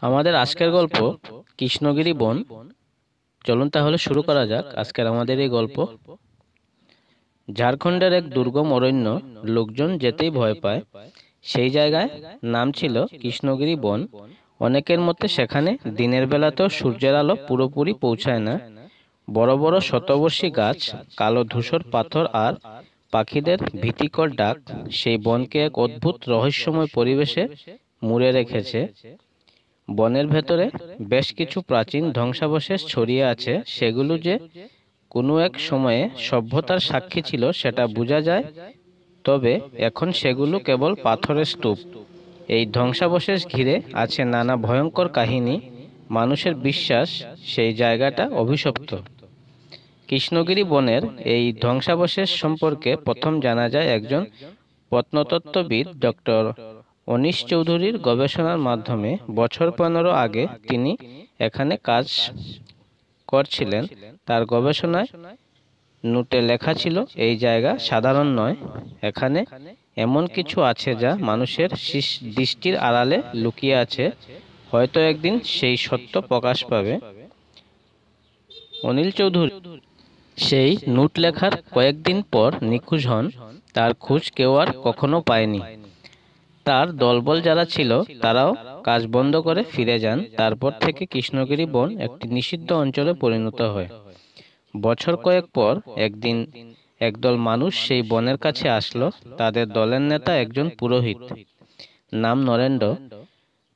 আমাদের আজকের গল্প কৃষ্ণগিরি বন। চলুন তাহলে শুরু করা যাক আজকের আমাদের এই গল্প। ঝাড়খণ্ডের এক দুর্গম অরণ্য, লোকজন যেতেই ভয় পায় সেই জায়গায় নাম ছিল কৃষ্ণগিরি বন। অনেকের মতে সেখানে দিনের বেলাতেও সূর্যের আলো পুরোপুরি পৌঁছায় না। বড় বড় শতবর্ষী গাছ, কালো ধূসর পাথর আর পাখিদের ভীতিকর ডাক সেই বনকে এক অদ্ভুত রহস্যময় পরিবেশে মুড়ে রেখেছে। বনের ভেতরে বেশ কিছু প্রাচীন ধ্বংসাবশেষ ছড়িয়ে আছে, সেগুলো যে কোনো এক সময়ে সভ্যতার সাক্ষী ছিল সেটা বোঝা যায়, তবে এখন সেগুলো কেবল পাথরের স্তূপ। এই ধ্বংসাবশেষ ঘিরে আছে নানা ভয়ঙ্কর কাহিনী। মানুষের বিশ্বাস সেই জায়গাটা অভিশপ্ত। কৃষ্ণগিরি বনের এই ধ্বংসাবশেষ সম্পর্কে প্রথম জানা যায় একজন প্রত্নতত্ত্ববিদ ডক্টর অনিশ চৌধুরীর গবেষণার মাধ্যমে। বছর 15 আগে তিনি এখানে কাজ করছিলেন। তার গবেষণায় নোটে লেখা ছিল, এই জায়গা সাধারণ নয়, এখানে এমন কিছু আছে যা মানুষের দৃষ্টির আড়ালে লুকিয়ে আছে। হয়তো একদিন সেই সত্য প্রকাশ পাবে। অনিল চৌধুরী সেই নোট লেখার কয়েকদিন পর নিখোঁজ হন। তার খোঁজ কেউ আর কখনো পায়নি। তার দলবল যারা ছিল তারাও কাজ বন্ধ করে ফিরে যান। তারপর থেকে কৃষ্ণগিরি বন একটি নিষিদ্ধ অঞ্চলে পরিণত হয়। বছর কয়েক পর একদিন একদল মানুষ সেই বনের কাছে আসলো। তাদের দলের নেতা একজন পুরোহিত, নাম নরেন্দ্র।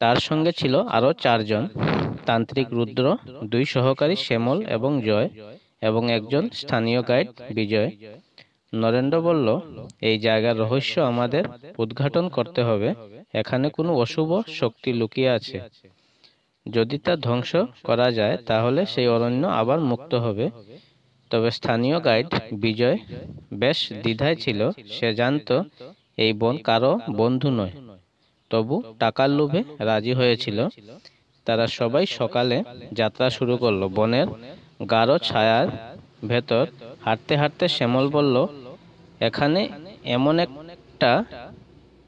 তার সঙ্গে ছিল আরো 4 জন, তান্ত্রিক রুদ্র, 2 সহকারী শ্যামল এবং জয়, এবং একজন স্থানীয় গাইড বিজয়। নরেন্দ্র বলল, এই জায়গার রহস্য আমাদের উদ্ঘাটন করতে হবে। এখানে কোনো অশুভ শক্তি লুকিয়ে আছে। যদি তা ধ্বংস করা যায় তাহলে সেই অরণ্য আবার মুক্ত হবে। তবে স্থানীয় গাইড বিজয় বেশ দ্বিধায় ছিল। সে জানত এই বন কারো বন্ধু নয়, তবু টাকার লোভে রাজি হয়েছিল। তারা সবাই সকালে যাত্রা শুরু করলো। বনের গাঢ় ছায়ার ভেতর হাঁটতে হাঁটতে শ্যামল বলল, এখানে এমন একটা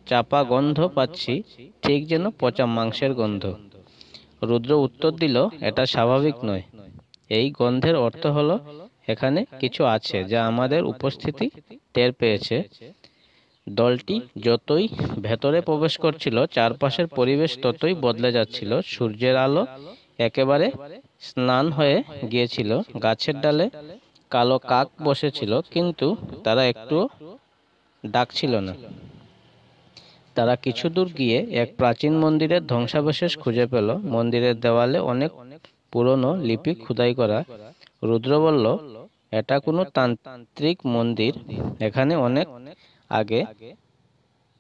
চাপা গন্ধ পাচ্ছি, ঠিক যেন পচা মাংসের গন্ধ। রুদ্র উত্তর দিল, এটা স্বাভাবিক নয়। এই গন্ধের অর্থ হলো এখানে কিছু আছে যা আমাদের উপস্থিতি টের পেয়েছে। দলটি যতই ভেতরে প্রবেশ করছিল, চারপাশের পরিবেশ ততই বদলে যাচ্ছিল। সূর্যের আলো একেবারে স্নান হয়ে গিয়েছিল। গাছের ডালে কালো কাক বসেছিল, কিন্তু তারা একটু ডাকছিল না। তারা কিছু দূর গিয়ে এক প্রাচীন মন্দিরের ধ্বংসাবশেষ খুঁজে পেল। মন্দিরের দেওয়ালে অনেক পুরনো লিপি খোদাই করা। রুদ্র বলল, এটা কোনো তান্ত্রিক মন্দির। এখানে অনেক আগে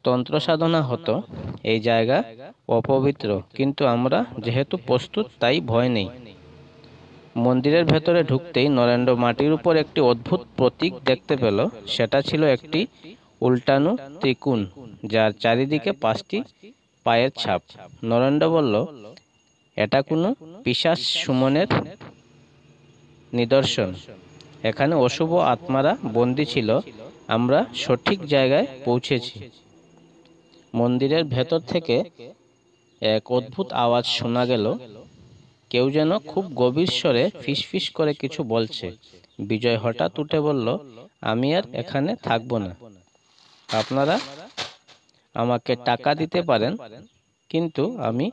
তন্ত্র সাধনা হতো। এই জায়গা অপবিত্র, কিন্তু আমরা যেহেতু প্রস্তুত তাই ভয় নেই। মন্দিরের ভেতরে ঢুকতেই নরেন্দ্র মাটির উপর একটি অদ্ভুত প্রতীক দেখতে পেল। সেটা ছিল একটি উল্টানো ত্রিকোণ, যার চারিদিকে 5টি পায়ের ছাপ। নরেন্দ্র বলল, এটা কোনো পিশাচ সুমনের নিদর্শন। এখানে অশুভ আত্মারা বন্দী ছিল। আমরা সঠিক জায়গায় পৌঁছেছি। মন্দিরের ভেতর থেকে এক অদ্ভুত আওয়াজ শোনা গেল। কেউ যেন খুব গভীর স্বরে ফিসফিস করে কিছু বলছে। বিজয় হঠাৎ উঠে বলল, আমি আর এখানে থাকবো না। আপনারা আমাকে টাকা দিতে পারেন, কিন্তু আমি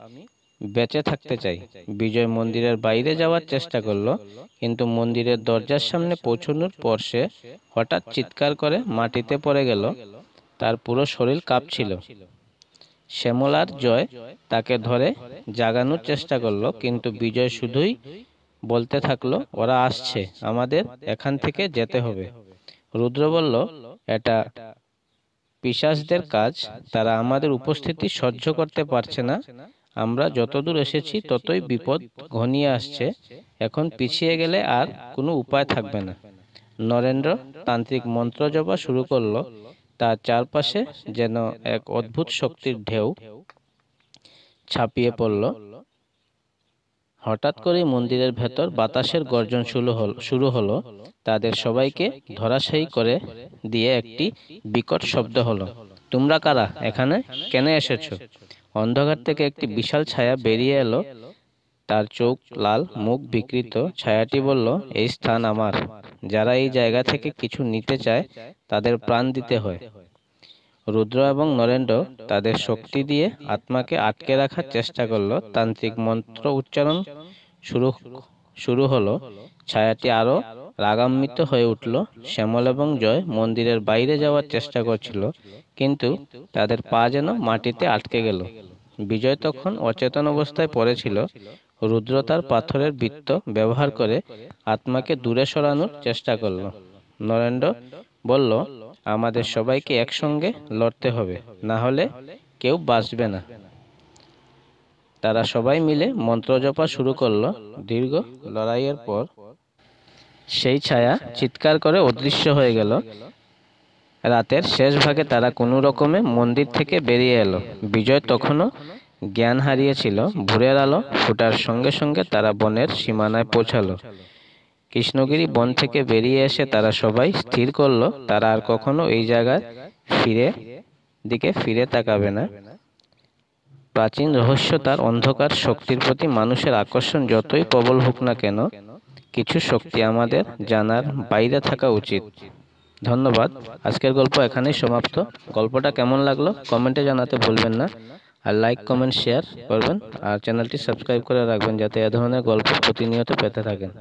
বেঁচে থাকতে চাই। বিজয় মন্দিরের বাইরে যাওয়ার চেষ্টা করলো, কিন্তু মন্দিরের দরজার সামনে পৌঁছানোর পর সে হঠাৎ চিৎকার করে মাটিতে পড়ে গেল। তার পুরো শরীর কাঁপছিল। শ্যামল আর জয় তাকে ধরে জাগানোর চেষ্টা করলো, কিন্তু বিজয় শুধুই বলতে থাকলো, ওরা আসছে, আমাদের এখান থেকে যেতে হবে। রুদ্র বলল, এটা পিশাচদের কাজ। তারা আমাদের উপস্থিতি সহ্য করতে পারছে না। আমরা যতদূর এসেছি ততই বিপদ ঘনিয়ে আসছে। এখন পিছিয়ে গেলে আর কোনো উপায় থাকবে না। নরেন্দ্র তান্ত্রিক মন্ত্র জপা শুরু করলো। তার চারপাশে যেন এক অদ্ভুত শক্তির ঢেউ ছাপিয়ে পড়ল। হঠাৎ করে মন্দিরের ভেতর বাতাসের গর্জন শুরু হলো। তাদের সবাইকে ধরাশায়ী করে দিয়ে একটি বিকট শব্দ হলো, তোমরা কারা? এখানে কেন এসেছো? অন্ধকার থেকে একটি বিশাল ছায়া বেরিয়ে এলো। তার চোখ লাল, মুখ বিকৃত। ছায়াটি বলল, এই স্থান আমার। যারা এই জায়গা থেকে কিছু নিতে চায় তাদের প্রাণ দিতে হয়। রুদ্র এবং নরেন্দ্র তাদের শক্তি দিয়ে আত্মাকে আটকে রাখার চেষ্টা করলো। তান্ত্রিক মন্ত্র উচ্চারণ শুরু শুরু হলো। ছায়াটি আরো রাগান্বিত হয়ে উঠল। শ্যামল এবং জয় মন্দিরের বাইরে যাওয়ার চেষ্টা করছিল, কিন্তু তাদের পা যেন মাটিতে আটকে গেল। বিজয় তখন অচেতন অবস্থায় পড়েছিল। রুদ্র তার পাথরের বৃত্ত ব্যবহার করে আত্মাকে দূরে সরানোর চেষ্টা করল। নরেন্দ্র বলল, আমাদের সবাইকে একসঙ্গে লড়তে হবে, না হলে কেউ বাঁচবে না। তারা সবাই মিলে মন্ত্র জপা শুরু করলো। দীর্ঘ লড়াইয়ের পর সেই ছায়া চিৎকার করে অদৃশ্য হয়ে গেল। রাতের শেষ ভাগে তারা কোনো রকমে মন্দির থেকে বেরিয়ে এলো। বিজয় তখনও জ্ঞান হারিয়েছিল। ভোরের আলো ফোটার সঙ্গে সঙ্গে তারা বনের সীমানায় পৌঁছালো। কৃষ্ণগিরি বন থেকে বেরিয়ে এসে তারা সবাই স্থির করলো তারা আর কখনো এই জায়গায় ফিরে তাকাবে না। প্রাচীন রহস্য, তার অন্ধকার শক্তির প্রতি মানুষের আকর্ষণ যতই প্রবল হোক না কেন, কিছু শক্তি আমাদের জানার বাইরে থাকা উচিত। ধন্যবাদ। আজকের গল্প এখানেই সমাপ্ত। গল্পটা কেমন লাগলো কমেন্টে জানাতে ভুলবেন না। আর লাইক, কমেন্ট, শেয়ার করবেন। আর চ্যানেলটি সাবস্ক্রাইব করে রাখবেন যাতে এ ধরনের গল্প প্রতিনিয়ত পেতে থাকেন।